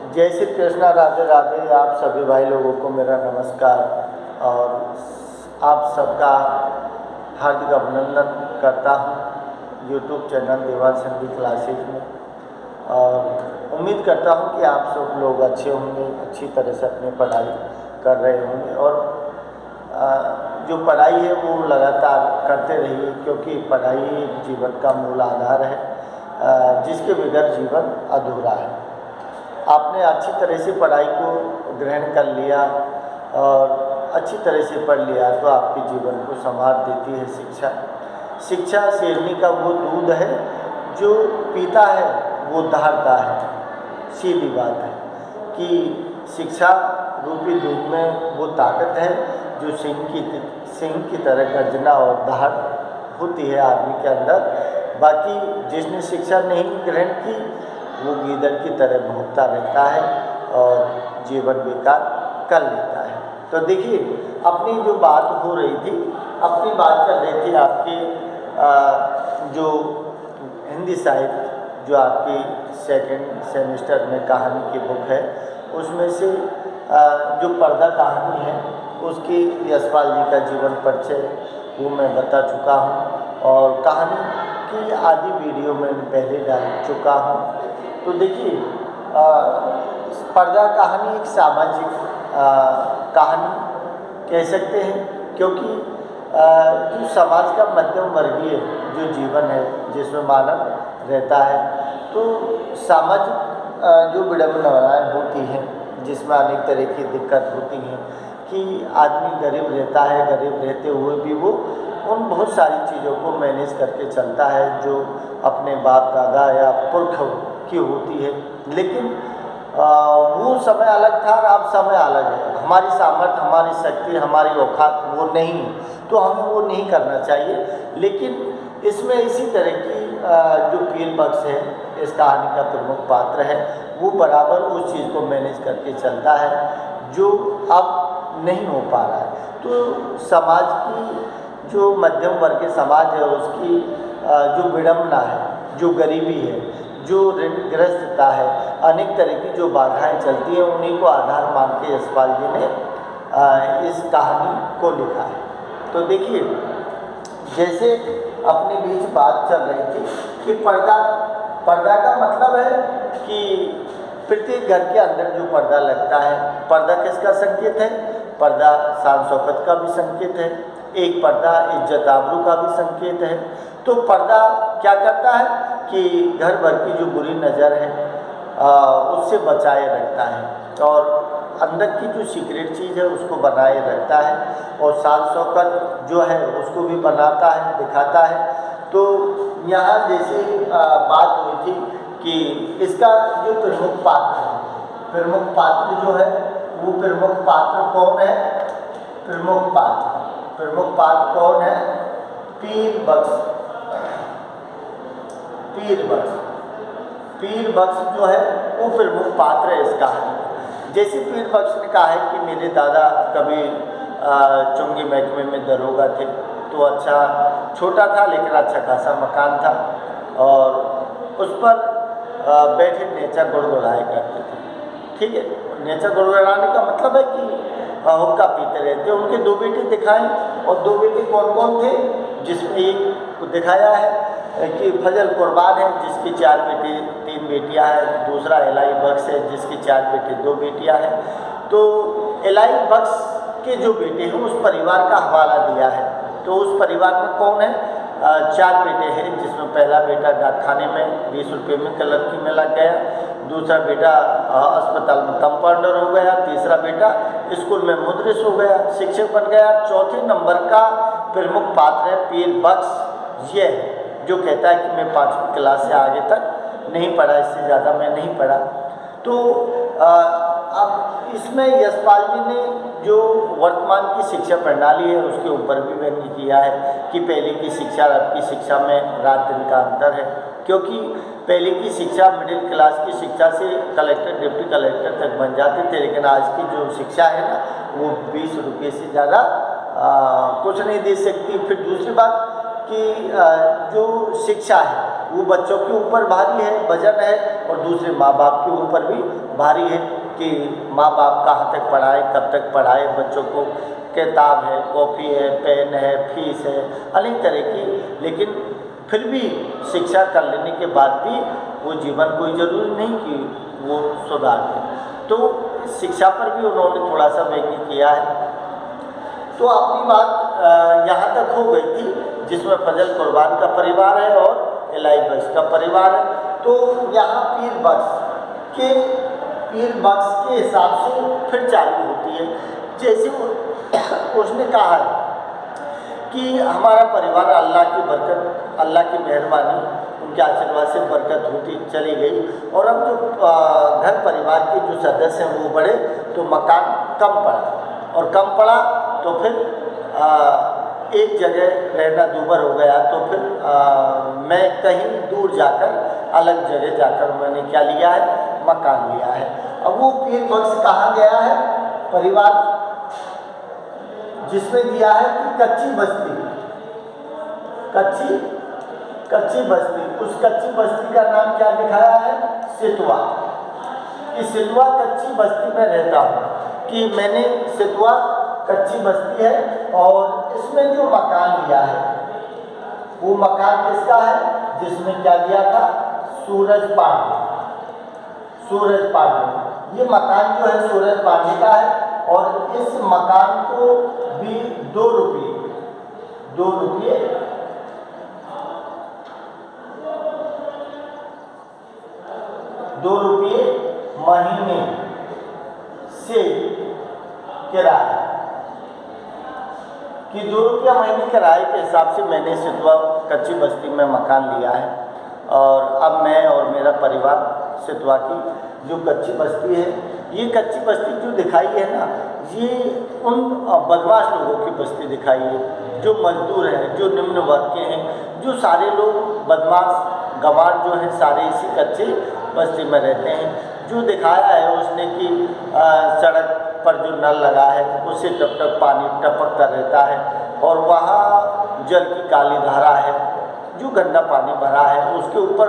जय श्री कृष्णा, राधे राधे। आप सभी भाई लोगों को मेरा नमस्कार और आप सबका हार्दिक अभिनंदन करता हूँ यूट्यूब चैनल देवान संगीत क्लासेस में। और उम्मीद करता हूँ कि आप सब लोग अच्छे होंगे, अच्छी तरह से अपनी पढ़ाई कर रहे होंगे और जो पढ़ाई है वो लगातार करते रहिए, क्योंकि पढ़ाई जीवन का मूल आधार है, जिसके बगैर जीवन अधूरा है। आपने अच्छी तरह से पढ़ाई को ग्रहण कर लिया और अच्छी तरह से पढ़ लिया तो आपके जीवन को संवार देती है शिक्षा। शिक्षा शेरनी का वो दूध है जो पीता है वो धारता है। सीधी बात है कि शिक्षा रूपी दूध में वो ताकत है जो सिंह की तरह गर्जना और धार होती है आदमी के अंदर। बाकी जिसने शिक्षा नहीं ग्रहण की वो गीदड़ की तरह भोगता रहता है और जीवन बेकार कर लेता है। तो देखिए, अपनी जो बात हो रही थी, अपनी बात चल रही थी आपकी जो हिंदी साहित्य जो आपकी सेकंड सेमेस्टर में कहानी की बुक है, उसमें से जो पर्दा कहानी है उसकी यशपाल जी का जीवन परिचय वो मैं बता चुका हूँ और कहानी की आधी वीडियो मैं पहले डाल चुका हूँ। तो देखिए, पर्दा कहानी एक सामाजिक कहानी कह सकते हैं, क्योंकि जो समाज का मध्यम वर्गीय जो जीवन है जिसमें मानव रहता है, तो सामाजिक जो विडंबनाएँ होती हैं जिसमें अनेक तरह की दिक्कत होती हैं कि आदमी गरीब रहता है, गरीब रहते हुए भी वो उन बहुत सारी चीज़ों को मैनेज करके चलता है जो अपने बाप दादा या पुरख की होती है। लेकिन वो समय अलग था और अब समय अलग है। हमारी सामर्थ्य, हमारी शक्ति, हमारी औकात वो नहीं है, तो हमें वो नहीं करना चाहिए। लेकिन इसमें इसी तरह की जो पीर बख्श है, इस कहानी का प्रमुख पात्र है, वो बराबर उस चीज़ को मैनेज करके चलता है जो अब नहीं हो पा रहा है। तो समाज की जो मध्यम वर्ग के समाज है उसकी जो विडंबना है, जो गरीबी है, जो ऋणग्रस्तता है, अनेक तरह की जो बाधाएं चलती हैं, उन्हीं को आधार मान के यशपाल जी ने इस कहानी को लिखा है। तो देखिए, जैसे अपने बीच बात चल रही थी कि पर्दा का मतलब है कि प्रत्येक घर के अंदर जो पर्दा लगता है, पर्दा किसका संकेत है? पर्दा शान शौकत का भी संकेत है। एक पर्दा इज्जत आबरू का भी संकेत है। तो पर्दा क्या करता है कि घर भर की जो बुरी नज़र है उससे बचाए रखता है और अंदर की जो सीक्रेट चीज़ है उसको बनाए रखता है और शान शौकत जो है उसको भी बनाता है, दिखाता है। तो यहाँ जैसे बात हुई थी कि इसका जो प्रमुख पात्र है, प्रमुख पात्र जो है वो प्रमुख पात्र कौन है? प्रमुख पात्र कौन है? पीर बख्श। पीर बख्श जो है वो प्रमुख पात्र है इस कहानी। जैसे पीर बख्श ने कहा है कि मेरे दादा कभी चुंगी महकमे में दरोगा थे, तो अच्छा छोटा था लेकिन अच्छा खासा मकान था और उस पर बैठे नेचा गुड़गुड़ाया करते थे। ठीक है, नेचा गुड़गुड़ाने का मतलब है कि हुक्का पीते रहते। उनके दो बेटे दिखाए और दो बेटे कौन कौन थे? जिसमें एक को दिखाया है कि फजल कुर्बान है जिसकी 4 बेटे 3 बेटियां हैं। दूसरा इलाई बख्श है जिसकी 4 बेटे 2 बेटियां हैं। तो इलाई बख्श के जो बेटे हैं उस परिवार का हवाला दिया है। तो उस परिवार में कौन है? 4 बेटे हैं, जिसमें पहला बेटा डाकखाने में 20 रुपये में क्लर्की में लग गया, दूसरा बेटा अस्पताल में कंपाउंडर हो गया, तीसरा बेटा स्कूल में मुदरिस हो गया, शिक्षक बन गया। चौथे नंबर का प्रमुख पात्र है पीर बख्श। ये जो कहता है कि मैं 5वीं क्लास से आगे तक नहीं पढ़ा, इससे ज़्यादा मैं नहीं पढ़ा। तो अब इसमें यशपाल जी ने जो वर्तमान की शिक्षा प्रणाली है उसके ऊपर भी व्यंग्य किया है कि पहले की शिक्षा और अब की शिक्षा में रात दिन का अंतर है। क्योंकि पहले की शिक्षा मिडिल क्लास की शिक्षा से कलेक्टर डिप्टी कलेक्टर तक बन जाते थे, लेकिन आज की जो शिक्षा है ना वो 20 रुपये से ज़्यादा कुछ नहीं दे सकती। फिर दूसरी बात कि जो शिक्षा है वो बच्चों के ऊपर भारी है, वजन है, और दूसरे माँ बाप के ऊपर भी भारी है कि माँ बाप कहाँ तक पढ़ाए, कब तक पढ़ाए बच्चों को। किताब है, कॉपी है, पेन है, फीस है, अनेक तरह की, लेकिन फिर भी शिक्षा कर लेने के बाद भी वो जीवन कोई ज़रूरी नहीं कि वो सुधार दे। तो शिक्षा पर भी उन्होंने थोड़ा सा व्यंग्य किया है। तो अपनी बात यहाँ तक हो गई थी, जिसमें फजल कुर्बान का परिवार है और इलाही बख्श का परिवार है। तो यहाँ पीर बख्श के हिसाब से फिर चालू होती है। जैसे उसने कहा है कि हमारा परिवार अल्लाह की बरकत, अल्लाह की मेहरबानी, उनके आशीर्वाद से बरकत होती चली गई, और अब जो घर परिवार के जो सदस्य हैं वो बढ़े तो मकान कम पड़ा, और कम पड़ा तो फिर एक जगह रहना दूभर हो गया। तो फिर मैं कहीं दूर जाकर, अलग जगह जाकर मैंने क्या लिया है, मकान लिया है। अब वो पीर बख्श कहाँ गया है, परिवार जिसमें दिया है कि कच्ची बस्ती, कच्ची बस्ती, उस कच्ची बस्ती का नाम क्या दिखाया है, सितवा। कि सितवा कच्ची बस्ती में रहता हूँ, कि मैंने सितवा कच्ची बस्ती है, और इसमें जो मकान लिया है वो मकान किसका है, जिसमें क्या दिया था, सूरज पांडे। ये मकान जो है सूरज पांडे का है, और इस मकान को भी 2 रुपये महीने से किराया, कि 2 रुपया महीने किराए के हिसाब से मैंने सितवा कच्ची बस्ती में मकान लिया है। और अब मैं और मेरा परिवार सितवा की जो कच्ची बस्ती है, ये कच्ची बस्ती जो दिखाई है ना, ये उन बदमाश लोगों की बस्ती दिखाई है, जो मजदूर हैं, जो निम्न वर्ग के हैं, जो सारे लोग बदमाश गंवार जो हैं, सारे इसी कच्ची बस्ती में रहते हैं। जो दिखाया है उसने कि सड़क पर जो नल लगा है उससे टप टप पानी टपकता रहता है, और वहाँ जल की काली धारा है, जो गंदा पानी भरा है, उसके ऊपर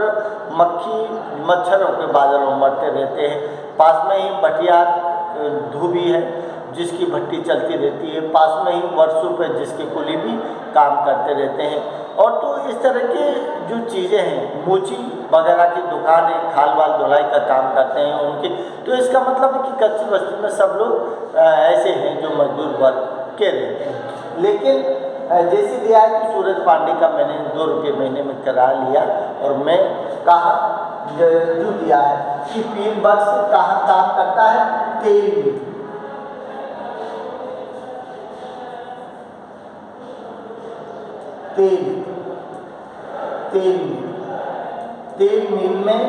मक्खी मच्छरों के बादल उमड़ते रहते हैं। पास में ही भटियार धोबी है जिसकी भट्टी चलती रहती है, पास में ही वर्षों पर जिसके कुली भी काम करते रहते हैं। और तो इस तरह के जो चीज़ें हैं, मोची वगैरह की दुकान है, खाल वाल धुलाई का काम करते हैं उनके। तो इसका मतलब है कि कच्ची बस्ती में सब लोग ऐसे हैं जो मजदूर वर्ग के रहते हैं। लेकिन जैसे दिया है कि सूरज पांडे का मैंने 2 रुपये महीने में किराया लिया, और मैं कहाँ जो दिया है कि पीर बख्श कहाँ काम करता है, तेल मिल में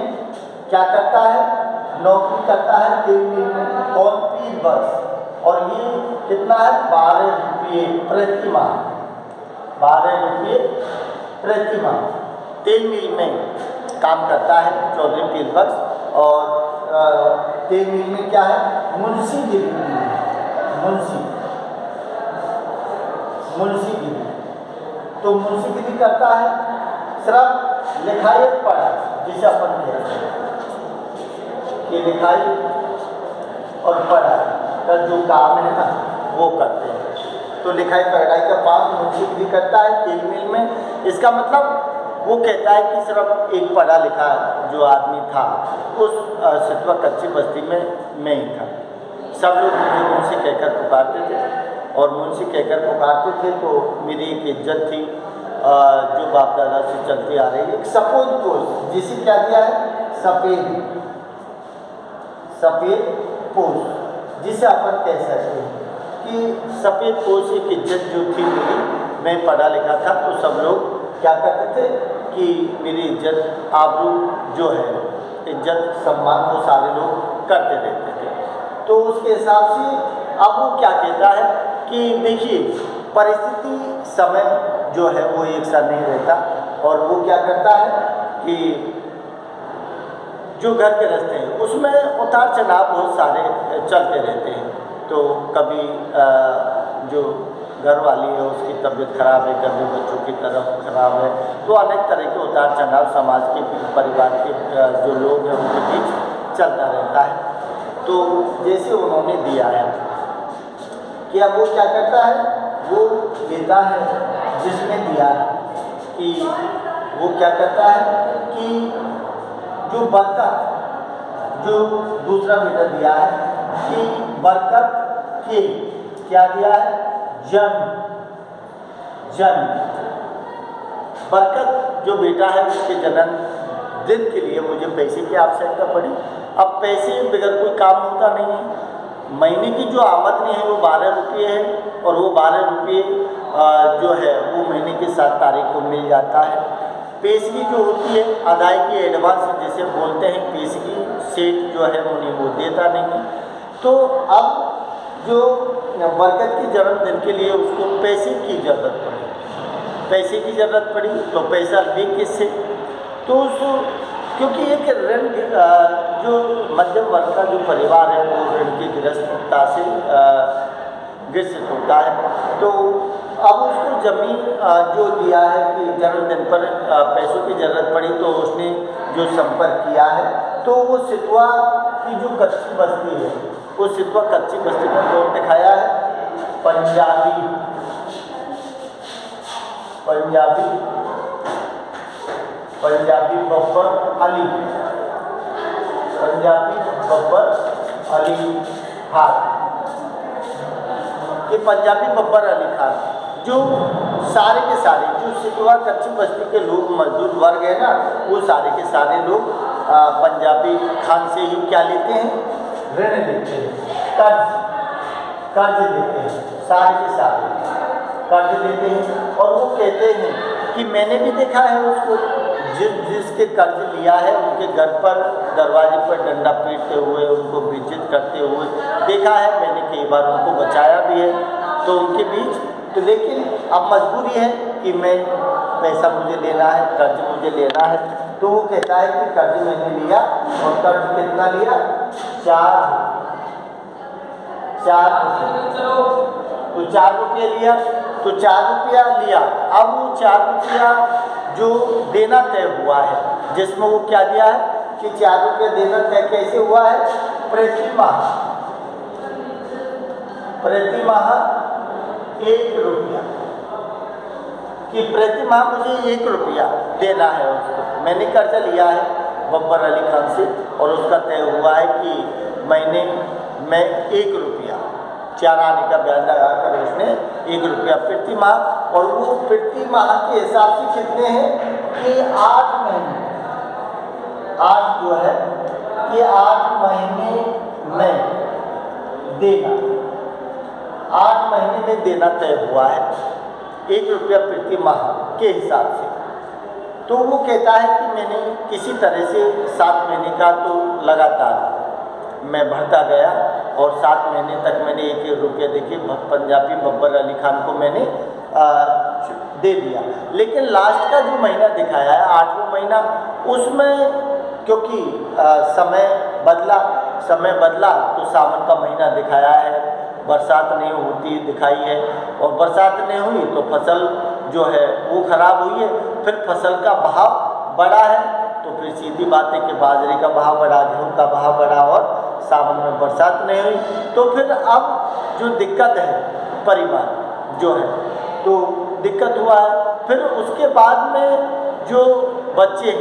क्या करता है, नौकरी करता है तेल मिल में। कौन, पीर बख्श। और ये कितना है, 12 रुपये प्रति माह, 12 रुपये प्रति माह तेल मिल में काम करता है चौधरी पीर बख्श। और तेल मिल में क्या है, मुंशीगिरी, तो मुंशीगिरी करता है। सिर्फ लिखाई पढ़ा, जिसे अपन कहते हैं कि लिखाई और पढ़ाई का जो काम है ना वो करते हैं। तो लिखाई पढ़ाई का काम मुंशीगिरी करता है तेल मिल में। इसका मतलब वो कहता है कि सिर्फ एक पढ़ा लिखा जो आदमी था उस सितवा कच्ची बस्ती में मैं ही था। सब लोग मुझे मुंशी कहकर पुकारते थे, और मुंशी कहकर पुकारते थे तो मेरी एक इज्जत थी जो बाप दादा से चलती आ रही है। एक सफेद पोश, जिसे क्या दिया है, सफ़ेद पोश, जिसे अपन कह सकते हैं कि सफ़ेद पोश एक इज्जत जो थी मेरी, मैं पढ़ा लिखा था तो सब लोग क्या करते थे कि मेरी इज्जत आबरू जो है, इज्जत सम्मान वो सारे लोग करते रहते थे। तो उसके हिसाब से अब वो क्या कहता है कि देखिए परिस्थिति समय जो है वो एक सा नहीं रहता, और वो क्या करता है कि जो घर के रास्ते हैं उसमें उतार चढ़ाव बहुत सारे चलते रहते हैं। तो कभी जो घर वाली है उसकी तबीयत खराब है, कभी बच्चों की तरफ खराब है, तो अनेक तरह के उतार चढ़ाव समाज के परिवार के जो लोग हैं उनके बीच चलता रहता है। तो जैसे उन्होंने दिया है कि अब वो क्या करता है, वो देता है जिसने दिया है कि वो क्या करता है कि जो बरकत जो दूसरा बेटा दिया है कि बरकत के क्या दिया है, जन्म बरकत जो बेटा है उसके जन्म दिन के लिए मुझे पैसे की आवश्यकता पड़ी। अब पैसे बगैर कोई काम होता नहीं है। महीने की जो आमदनी है वो 12 रुपये है और वो 12 रुपये जो है वो महीने की 7 तारीख को मिल जाता है। पेशगी जो होती है अदायगी एडवांस जिसे बोलते हैं, पेशगी सेठ जो है उन्हें वो देता नहीं है। तो अब जो बरकत की जन्मदिन के लिए उसको पैसे की ज़रूरत पड़ी, तो पैसा ले किससे, तो उसको क्योंकि एक ऋण जो मध्यम वर्ग का जो परिवार है वो ऋण की गिरफ्तारिता से ग्रसित होता है। तो अब उसको ज़मीन जो दिया है कि जन्मदिन पर पैसों की ज़रूरत पड़ी, तो उसने जो संपर्क किया है तो वो सितवा की जो कच्ची बस्ती है, वो सितवा कच्ची बस्ती में कौन दिखाया है, पंजाबी बब्बर अली खान। ये पंजाबी बब्बर अली खान जो सारे के सारे जो सितवा कच्ची बस्ती के लोग मजदूर वर्ग है ना, वो सारे के सारे लोग पंजाबी खान से ही क्या लेते हैं, ऋण लेते हैं, कर्ज लेते हैं, सारे के सारे कर्ज लेते हैं। और वो कहते हैं कि मैंने भी देखा है उसको जिसके कर्ज लिया है उनके घर पर दरवाजे पर डंडा पीटते हुए, उनको बेइज्जत करते हुए देखा है मैंने, कई बार उनको बचाया भी है। तो उनके बीच तो लेकिन अब मजबूरी है कि मैं पैसा मुझे लेना है, कर्ज मुझे लेना है। तो वो कहता है कि कर्ज मैंने लिया और कर्ज कितना लिया, 4 तो 4 रुपये लिया, तो 4 रुपया लिया। अब वो 4 रुपया जो देना तय हुआ है, जिसमें वो क्या दिया है कि 4 रुपया देना तय कैसे हुआ है, प्रति माह 1 रुपया, कि प्रति माह मुझे 1 रुपया देना है उसको। मैंने कर्जा लिया है बब्बर अली खान से और उसका तय हुआ है कि महीने में 1 रुपया 4 आने का ब्याज लगाकर उसने 1 रुपया प्रति माह, और वो प्रति माह के हिसाब से कितने हैं कि 8 महीने, 8 जो है कि 8 महीने में देना, 8 महीने में देना तय हुआ है 1 रुपया प्रति माह के हिसाब से। तो वो कहता है कि मैंने किसी तरह से 7 महीने का तो लगातार मैं भरता गया और 7 महीने तक मैंने 1 रुपया देखिए पंजाबी बब्बर अली खान को मैंने दे दिया। लेकिन लास्ट का जो महीना दिखाया है 8वां महीना, उसमें क्योंकि समय बदला तो सावन का महीना दिखाया है, बरसात नहीं होती दिखाई है, और बरसात नहीं हुई तो फसल जो है वो खराब हुई है। फिर फसल का भाव बढ़ा है तो फिर सीधी बात है कि बाजरे का भाव बढ़ा, गेहूँ का भाव बढ़ा, और सावन में बरसात नहीं हुई तो फिर अब जो दिक्कत है परिवार जो है तो दिक्कत हुआ है। फिर उसके बाद में जो बच्चे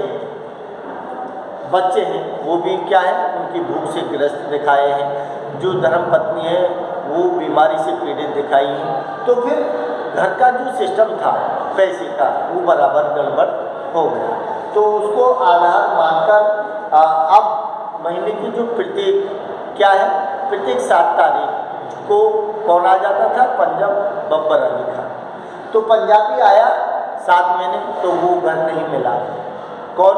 हैं वो भी क्या है, उनकी भूख से ग्रस्त दिखाए हैं, जो धर्मपत्नी है वो बीमारी से पीड़ित दिखाई है। तो फिर घर का जो सिस्टम था पैसे का वो बराबर गड़बड़ हो गया। तो उसको आधार मानकर अब महीने की जो प्रत्येक 7 तारीख को कौन आ जाता था, पंजाब बब्बर अली खान। तो पंजाबी आया 7 महीने तो वो घर नहीं मिला। कौन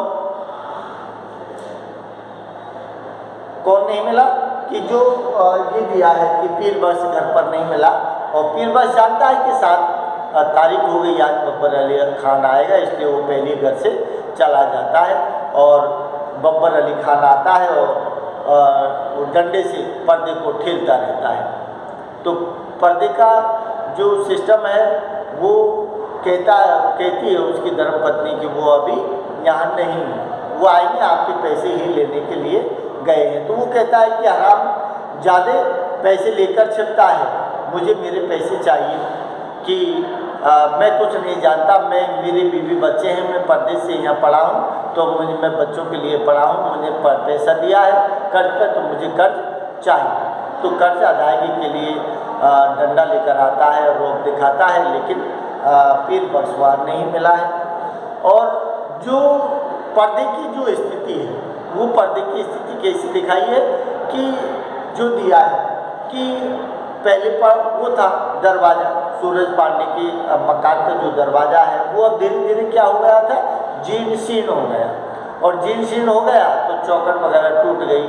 नहीं मिला कि जो ये दिया है कि पीर बस घर पर नहीं मिला, और पीर बस जानता है कि 7 तारीख हो गई आज बब्बर अली खान आएगा, इसलिए वो पहले घर से चला जाता है और बब्बर अली खान आता है और वो डंडे से पर्दे को ठेलता रहता है। तो पर्दे का जो सिस्टम है वो कहती है उसकी धर्मपत्नी कि वो अभी यहाँ नहीं है, वो आएंगे आपके पैसे ही लेने के लिए गए हैं। तो वो कहता है कि हराम ज़्यादा पैसे लेकर छिपता है, मुझे मेरे पैसे चाहिए कि मैं कुछ नहीं जानता, मैं मेरी बीवी बच्चे हैं, मैं परदेश से यहाँ पढ़ा हूँ तो मैं बच्चों के लिए पढ़ा हूँ, मुझे पैसा दिया है कर्ज पर तो मुझे कर्ज चाहिए। तो कर्ज अदायगी के लिए डंडा लेकर आता है, रोक दिखाता है, लेकिन पीर बख्शवार नहीं मिला है। और जो पर्दे की जो स्थिति है वो पर्दे की स्थिति कैसी दिखाई है कि जो दिया है कि पहले पर वो था दरवाज़ा, सूरज पांडे के मकान का जो दरवाज़ा है वो अब धीरे धीरे क्या हो गया था, जीर्ण शीर्ण हो गया। और जीर्ण शीर्ण हो गया तो चौखट वगैरह टूट गई,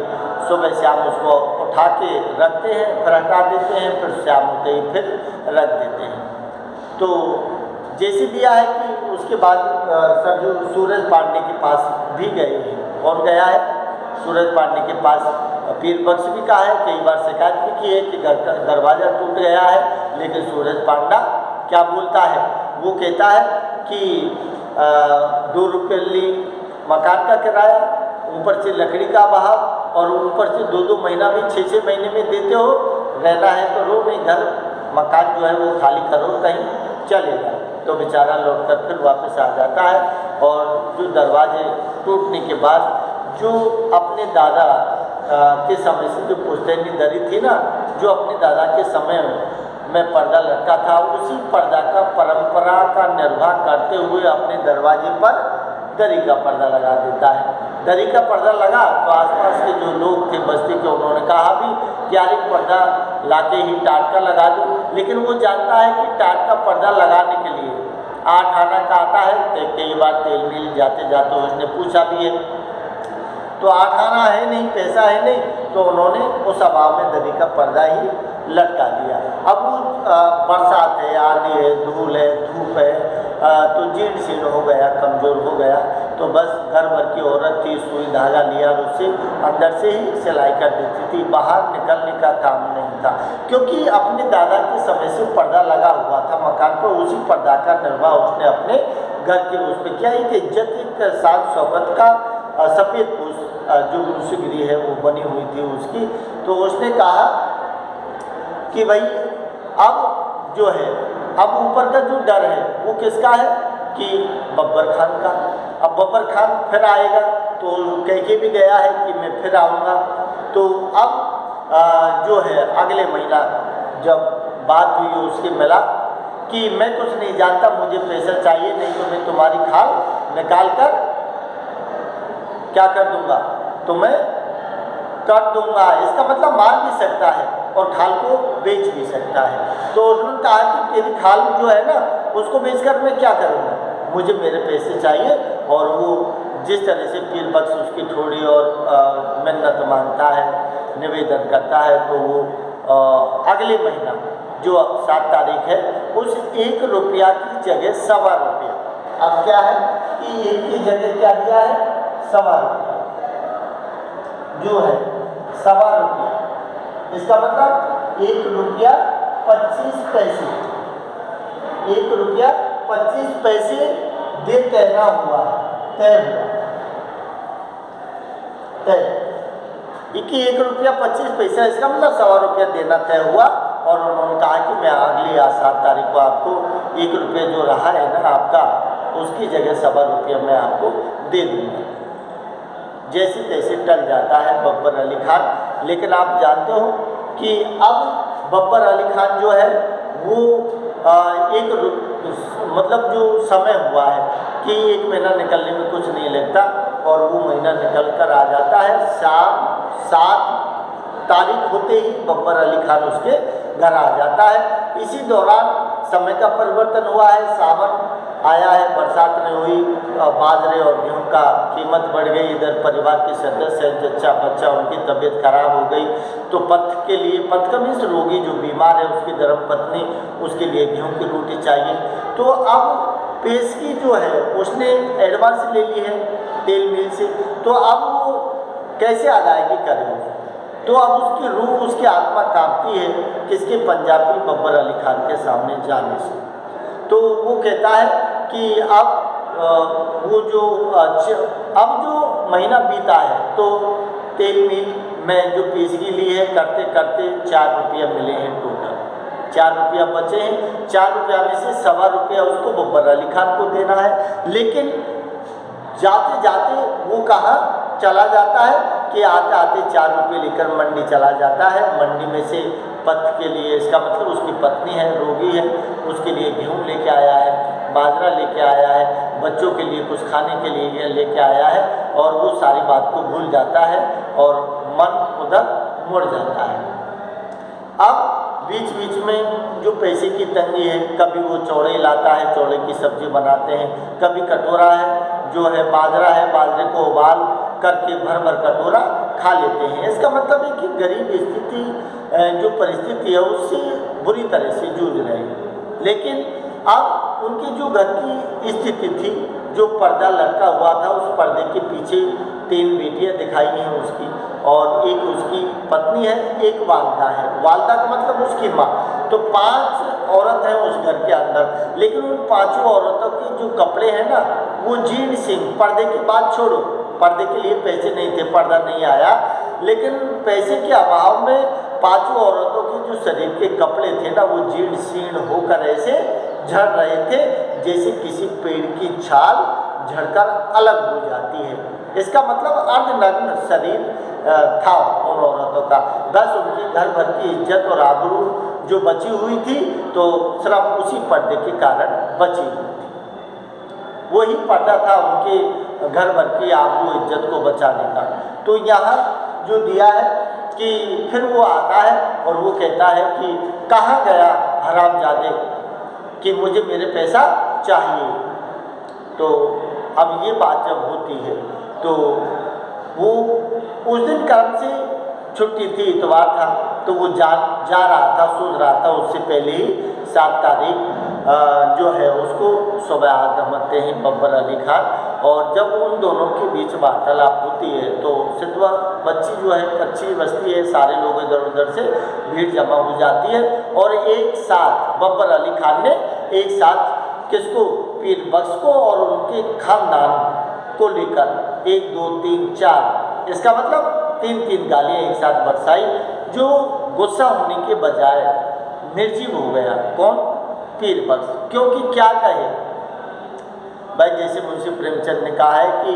सुबह शाम उसको उठा के रखते हैं, फिर हटा देते हैं, फिर शाम होते ही फिर रख देते हैं। तो जैसे दिया है कि उसके बाद सर जो सूरज पांडे के पास भी गए हैं, और गया है सूरज पांडे के पास, पीर बख्श भी कहा है, कई बार शिकायत भी की है कि घर का दरवाज़ा टूट गया है, लेकिन सूरज पांडा क्या बोलता है, वो कहता है कि 2 रुपये ली मकान का किराया, ऊपर से लकड़ी का बहाव और ऊपर से 2-2 महीना भी 6-6 महीने में देते हो, रहना है तो रो, नहीं घर मकान जो है वो खाली करो, कहीं चलेगा। तो बेचारा लौट कर फिर वापस आ जाता है। और जो दरवाजे टूटने के बाद जो अपने दादा के समय से जो पुश्तैनी दरी थी ना, जो अपने दादा के समय में पर्दा लटका था, उसी पर्दा का परंपरा का निर्वाह करते हुए अपने दरवाजे पर दरी का पर्दा लगा देता है। दरी का पर्दा लगा तो आसपास के जो लोग थे बस्ती के, उन्होंने कहा भी कि यार एक पर्दा लाके ही टाट का लगा दो, लेकिन वो जानता है कि टाट का पर्दा लगाने के लिए 8 आना का आता है। तो कई बार तेल मिल जाते जाते उसने पूछा भी है, तो 8 आना है नहीं, पैसा है नहीं, तो उन्होंने उस अभाव में दरी का पर्दा ही लटका दिया। अब वो बरसात है, आंधी है, धूल है, धूप है, तो जीर्ण शीर्ण हो गया, कमज़ोर हो गया, तो बस घर भर की औरत थी, सुई धागा लिया और उससे अंदर से ही सिलाई कर देती थी, बाहर निकलने का काम नहीं था, क्योंकि अपने दादा के समय से पर्दा लगा हुआ था मकान पर, उसी पर्दा का निर्वाह उसने अपने घर के उस पर किया। एक इज्जत, एक शान शौकत का सफ़ेद पोश जो मुंशीगिरी है वो बनी हुई थी उसकी। तो उसने कहा कि भाई अब जो है, अब ऊपर का जो डर है वो किसका है कि बब्बर खान का। अब बब्बर खान फिर आएगा, तो कह के भी गया है कि मैं फिर आऊँगा। तो अब जो है अगले महीना जब बात हुई उसके मिला कि मैं कुछ नहीं जानता, मुझे पैसा चाहिए, नहीं तो मैं तुम्हारी खाल निकाल कर क्या कर दूंगा, तुम्हें काट दूंगा। इसका मतलब मार भी सकता है और खाल को बेच भी सकता है। तो उन्होंने कहा कि तेरी खाल जो है ना उसको बेचकर मैं क्या करूँगा, मुझे मेरे पैसे चाहिए। और वो जिस तरह से पीर बख्श उसकी थोड़ी और मिन्नत मांगता है, निवेदन करता है, तो वो अगले महीना जो 7 तारीख है उस 1 रुपया की जगह 1.25 रुपया, अब क्या है कि 1 की जगह क्या दिया है, 1.25 रुपया जो है 1.25 रुपया। इसका मतलब 1 रुपया 25 पैसे, 1 रुपया 25 पैसे दे तैना हुआ है, तय हुआ, तय कि 1 रुपया 25 पैसा, इसका मतलब 1.25 रुपया देना तय हुआ। और उन्होंने कहा कि मैं अगली 7 तारीख को आपको 1 रुपया जो रहा है ना आपका, उसकी जगह 1.25 रुपया मैं आपको दे दूँगा। जैसे तैसे टल जाता है बब्बर अली खान। लेकिन आप जानते हो कि अब बब्बर अली खान जो है वो मतलब जो समय हुआ है कि 1 महीना निकलने में कुछ नहीं लगता, और वो महीना निकल कर आ जाता है। शाम 7 तारीख होते ही बब्बर अली खान उसके घर आ जाता है। इसी दौरान समय का परिवर्तन हुआ है, सावन आया है, बरसात नहीं हुई, बाजरे और गेहूं का कीमत बढ़ गई। इधर परिवार के सदस्य हैं, जच्चा बच्चा, उनकी तबीयत खराब हो गई। तो पथ के लिए, पथ का मीन्स रोगी जो बीमार है उसकी धर्मपत्नी, उसके लिए गेहूं की रोटी चाहिए। तो अब पेशगी जो है उसने एडवांस ले ली है तेल मिल से, तो अब वो कैसे अदायगी करेंगे, तो अब उसकी रूह, उसकी आत्मा कांपती है किसके, पंजाबी बब्बर अली खान के सामने जाने से। तो वो कहता है कि अब वो जो अब जो महीना बीता है तो तेल मिल में जो पेशगी ली है करते करते 4 रुपया मिले हैं टोटल, 4 रुपया बचे हैं। 4 रुपया में से 1.25 रुपया उसको बब्बर अली खान को देना है। लेकिन जाते जाते वो कहाँ चला जाता है कि आते आते 4 रुपये लेकर मंडी चला जाता है। मंडी में से पत्त के लिए, इसका मतलब उसकी पत्नी है, रोगी है, उसके लिए गेहूँ लेके आया है, बाजरा लेके आया है, बच्चों के लिए कुछ खाने के लिए लेके आया है, और वो सारी बात को भूल जाता है और मन उधर मुड़ जाता है। अब बीच बीच में जो पैसे की तंगी है, कभी वो चौड़े लाता है, चौड़े की सब्जी बनाते हैं, कभी कटोरा है जो है बाजरा है, बाजरे को उबाल करके भर भर कटोरा खा लेते हैं। इसका मतलब है कि गरीब स्थिति, जो परिस्थिति है उससे बुरी तरह से जूझ रहे हैं। लेकिन अब उनकी जो घर की स्थिति थी, जो पर्दा लटका हुआ था, उस पर्दे के पीछे 3 बेटियां दिखाई हैं उसकी, और एक उसकी पत्नी है, एक वालदा है। वालदा का मतलब उसकी माँ। तो 5 औरत हैं उस घर के अंदर। लेकिन उन 5 औरतों के जो कपड़े हैं ना, वो जीर्ण सिंह, पर्दे की बात छोड़ो, पर्दे के लिए पैसे नहीं थे, पर्दा नहीं आया, लेकिन पैसे के अभाव में 5 औरतों के जो शरीर के कपड़े थे ना, वो जीर्ण शीर्ण होकर ऐसे झड़ रहे थे जैसे किसी पेड़ की छाल झड़कर अलग हो जाती है। इसका मतलब अर्धनग्न शरीर था उन औरतों का। बस उनकी घर भर की इज्जत और आबरू जो बची हुई थी, तो सिर्फ उसी पर्दे के कारण बची हुई थी। वही पर्दा था उनके घर भर की आबरू इज्जत को बचाने का। तो यहाँ जो दिया है कि फिर वो आता है और वो कहता है कि कहाँ गया हरामजादे, कि मुझे मेरे पैसा चाहिए। तो अब ये बात जब होती है तो वो उस दिन काम से छुट्टी थी, इतवार था, तो वो जा रहा था, सोच रहा था उससे पहले ही 7 तारीख जो है उसको सुबह आगमते हैं बब्बर अली खान। और जब उन दोनों के बीच वार्तालाप होती है तो सितवा बच्ची जो है, अच्छी बस्ती है, सारे लोग इधर उधर से भीड़ जमा हो जाती है, और एक साथ बब्बर अली खान ने एक साथ किसको, पीर बख्श को और उनके खानदान को लेकर 1 2 3 4, इसका मतलब 3 गालियाँ एक साथ बरसाई, जो गुस्सा होने के बजाय निर्जीव हो गया। कौन, पीर बख्श। क्योंकि क्या कहे भाई, जैसे मुंशी प्रेमचंद ने कहा है कि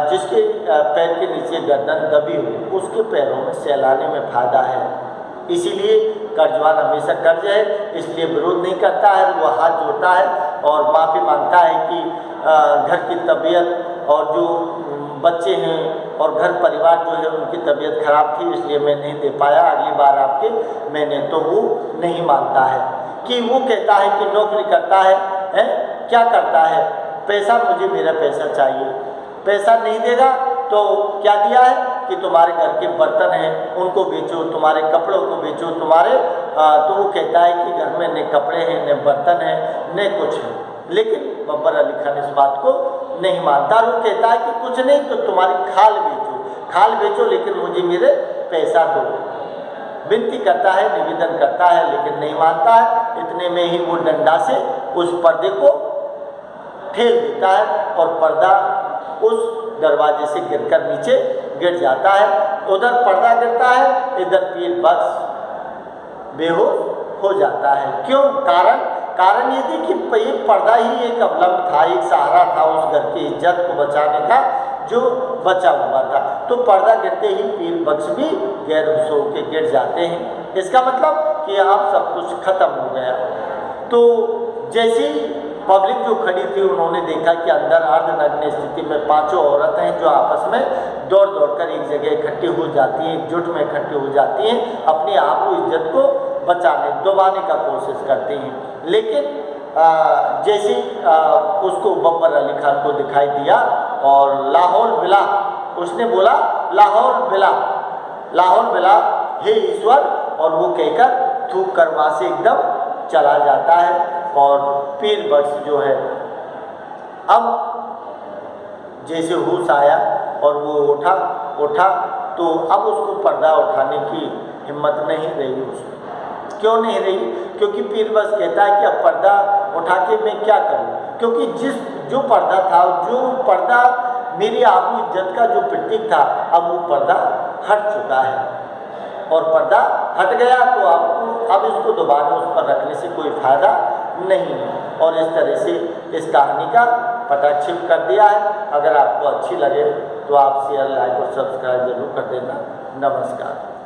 जिसके पैर के नीचे गर्दन दबी हो उसके पैरों में सहलाने में फायदा है। इसीलिए कर्जवान हमेशा कर्ज है, इसलिए विरोध नहीं करता है, वो हाथ जोड़ता है और माफ़ी मांगता है कि घर की तबीयत और जो बच्चे हैं और घर परिवार जो है उनकी तबीयत खराब थी, इसलिए मैं नहीं दे पाया, अगली बार आपके मैंने। तो वो नहीं मानता है कि वो कहता है कि नौकरी करता है, क्या करता है, पैसा, मुझे मेरा पैसा चाहिए। पैसा नहीं देगा तो क्या दिया है कि तुम्हारे घर के बर्तन हैं उनको बेचो, तुम्हारे कपड़ों को बेचो, तुम्हारे तो वो कहता है कि घर में न कपड़े हैं, न बर्तन हैं, न कुछ है। लेकिन बब्बर अली खान इस बात को नहीं मानता, वो कहता है कि कुछ नहीं तो तुम्हारी खाल बेचो, खाल बेचो, लेकिन मुझे मेरे पैसा दो। विनती करता है, निवेदन करता है, लेकिन नहीं मानता है। इतने में ही वो डंडा से उस पर्दे को ठेल देता है और पर्दा उस दरवाजे से गिरकर नीचे गिर जाता है। उधर पर्दा गिरता है, इधर पीर बख्श बेहोश हो जाता है। क्यों? कारण ये थी कि ये पर्दा ही एक अवलंब था, एक सहारा था उस घर की इज्जत को बचाने का जो बचा हुआ था। तो पर्दा गिरते ही पीर बख्श भी गैर होश के गिर जाते हैं। इसका मतलब कि अब सब कुछ खत्म हो गया। तो जैसी पब्लिक जो खड़ी थी उन्होंने देखा कि अंदर अर्धनग्न स्थिति में 5 औरतें हैं जो आपस में दौड़ कर एक जगह इकट्ठी हो जाती हैं, एकजुट में इकट्ठी हो जाती हैं, अपनी आबरू इज्जत को बचाने दबाने का कोशिश करती हैं। लेकिन जैसे उसको बब्बर अली खान को दिखाई दिया और लाहौल बिला, उसने बोला लाहौल बिला हे ईश्वर, और वो कहकर थूक कर वहाँ से एकदम चला जाता है। और पीर बख्श जो है अब जैसे होश आया और वो उठा उठा तो अब उसको पर्दा उठाने की हिम्मत नहीं रही उसमें। क्यों नहीं रही? क्योंकि पीर बस कहता है कि अब पर्दा उठा के मैं क्या करूं, क्योंकि जो पर्दा था, जो पर्दा मेरी आबरू इज्जत का जो प्रतीक था, अब वो पर्दा हट चुका है और पर्दा हट गया तो अब इसको दोबारा उस पर रखने से कोई फायदा नहीं है। और इस तरह से इस कहानी का पटाक्षेप कर दिया है। अगर आपको अच्छी लगे तो आप शेयर, लाइक और सब्सक्राइब जरूर कर देना। नमस्कार।